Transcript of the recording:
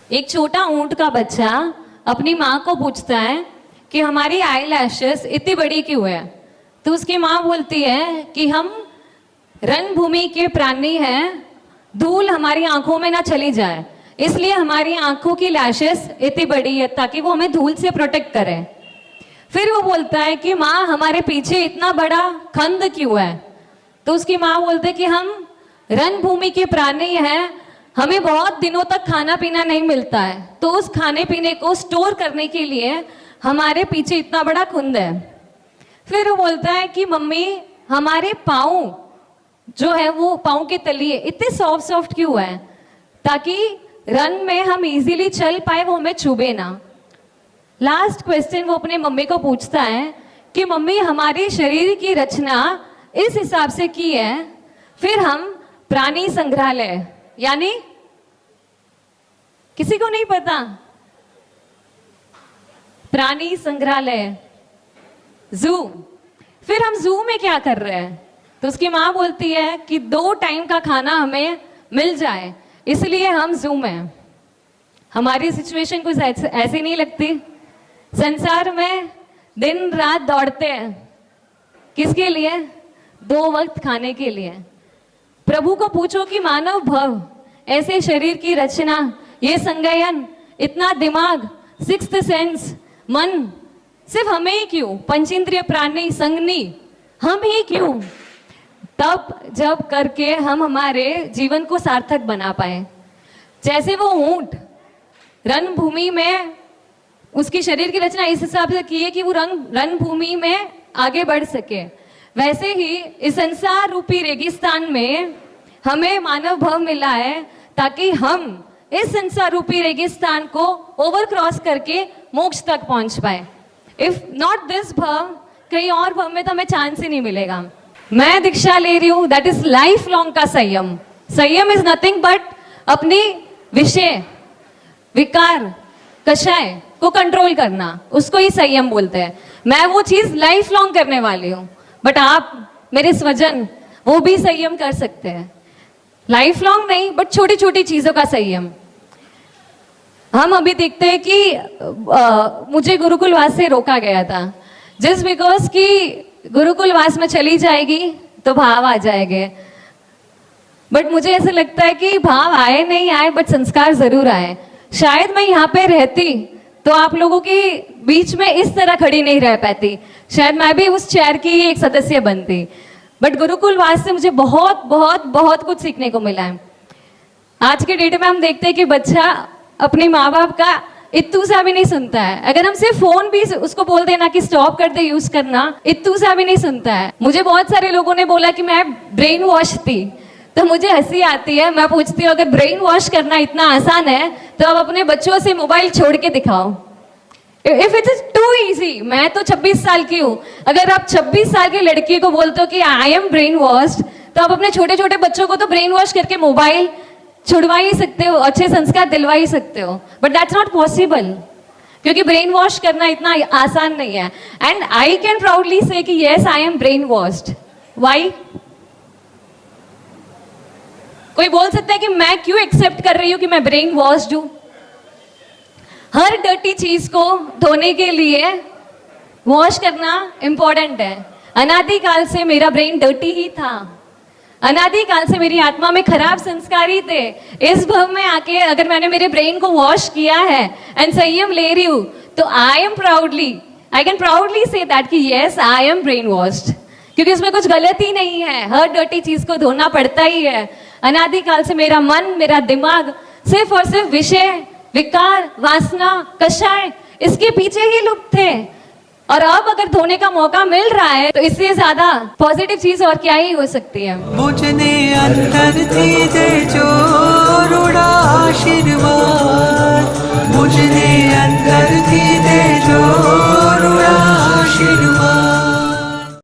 एक छोटा ऊंट का बच्चा अपनी माँ को पूछता है कि हमारी आई लैशेस इतनी बड़ी क्यों है। तो उसकी माँ बोलती है कि हम रणभूमि के प्राणी हैं, धूल हमारी आंखों में ना चली जाए, इसलिए हमारी आंखों की लैशेस इतनी बड़ी है ताकि वो हमें धूल से प्रोटेक्ट करे। फिर वो बोलता है कि माँ हमारे पीछे इतना बड़ा खंड क्यों है। तो उसकी माँ बोलते कि हम रणभूमि के प्राणी हैं, हमें बहुत दिनों तक खाना पीना नहीं मिलता है, तो उस खाने पीने को स्टोर करने के लिए हमारे पीछे इतना बड़ा खुंद है। फिर वो बोलता है कि मम्मी हमारे पाँव जो है वो पाँव के तलिए इतने सॉफ्ट सॉफ्ट क्यों है, ताकि रन में हम इजीली चल पाए, वो हमें चुभे ना। लास्ट क्वेश्चन वो अपने मम्मी को पूछता है कि मम्मी हमारे शरीर की रचना इस हिसाब से की है, फिर हम प्राणी संग्रहालय यानी किसी को नहीं पता, प्राणी संग्रहालय जू, फिर हम जू में क्या कर रहे हैं। तो उसकी माँ बोलती है कि 2 टाइम का खाना हमें मिल जाए, इसलिए हम जू में। हमारी सिचुएशन कुछ ऐसी नहीं लगती। संसार में दिन रात दौड़ते हैं, किसके लिए? 2 वक्त खाने के लिए। प्रभु को पूछो कि मानव भव, ऐसे शरीर की रचना, ये संज्ञान, इतना दिमाग, 6th सेंस, मन, सिर्फ हमें ही क्यों? पंचेंद्रिय प्राणी संगनी हम ही क्यों? तब जब करके हम हमारे जीवन को सार्थक बना पाए। जैसे वो ऊंट रणभूमि में उसकी शरीर की रचना इस हिसाब से की है कि वो रणभूमि में आगे बढ़ सके, वैसे ही इस संसार रूपी रेगिस्तान में हमें मानव भव मिला है ताकि हम इस संसार रूपी रेगिस्तान को ओवर क्रॉस करके मोक्ष तक पहुंच पाए। इफ नॉट दिस भव, कहीं और भव में तो हमें चांस ही नहीं मिलेगा। मैं दीक्षा ले रही हूँ, दैट इज लाइफ लॉन्ग का संयम। संयम इज नथिंग बट अपनी विषय, विकार, कषाय को कंट्रोल करना, उसको ही संयम बोलते हैं। मैं वो चीज लाइफ लॉन्ग करने वाली हूँ, बट आप मेरे स्वजन वो भी संयम कर सकते हैं। लाइफ लॉन्ग नहीं, बट छोटी छोटी चीजों का संयम। हम अभी देखते हैं कि मुझे गुरुकुलवास से रोका गया था, जस्ट बिकॉज कि गुरुकुलवास में चली जाएगी तो भाव आ जाएंगे। बट मुझे ऐसा लगता है कि भाव आए नहीं आए, बट संस्कार जरूर आए। शायद मैं यहाँ पे रहती तो आप लोगों के बीच में इस तरह खड़ी नहीं रह पाती, शायद मैं भी उस चेयर की एक सदस्य बनती। बट गुरुकुलवास से मुझे बहुत बहुत बहुत कुछ सीखने को मिला है। आज के डेट में हम देखते हैं कि बच्चा अपने माँ बाप का इत्तू सा भी नहीं सुनता है। अगर हम सिर्फ फोन भी उसको बोल देना कि स्टॉप कर दे यूज करना, इत्तू सा भी नहीं सुनता है। मुझे बहुत सारे लोगों ने बोला कि मैं ब्रेन वॉश थी, तो मुझे हंसी आती है। मैं पूछती हूँ अगर ब्रेन वॉश करना इतना आसान है तो अब अपने बच्चों से मोबाइल छोड़ के दिखाओ। If it is too easy, मैं तो 26 साल की हूँ, अगर आप 26 साल की लड़की को बोलते हो कि आई एम ब्रेन वॉश्ड, तो आप अपने छोटे छोटे बच्चों को तो ब्रेन वॉश करके मोबाइल छुड़वा ही सकते हो, अच्छे संस्कार दिलवा ही सकते हो। बट दैट्स नॉट पॉसिबल, क्योंकि ब्रेन वॉश करना इतना आसान नहीं है। एंड आई कैन प्राउडली से कि yes I am brain washed. Why? कोई बोल सकता है कि मैं क्यों एक्सेप्ट कर रही हूं कि मैं ब्रेन वॉश्ड हूं? हर डर्टी चीज को धोने के लिए वॉश करना इंपॉर्टेंट है। अनादिकाल से मेरा ब्रेन डर्टी ही था, अनादिकाल से मेरी आत्मा में खराब संस्कार ही थे। इस भव में आके अगर मैंने मेरे ब्रेन को वॉश किया है एंड संयम ले रही हूं, तो I can proudly say that कि yes I am brainwashed, क्योंकि उसमें कुछ गलत ही नहीं है। हर डर्टी चीज को धोना पड़ता ही है। अनादिकाल से मेरा मन, मेरा दिमाग सिर्फ और सिर्फ विषय, विकार, वासना, कषाय, इसके पीछे ही लुप्त थे। और अब अगर धोने का मौका मिल रहा है तो इससे ज्यादा पॉजिटिव चीज और क्या ही हो सकती है। मुझने अंदर थी जो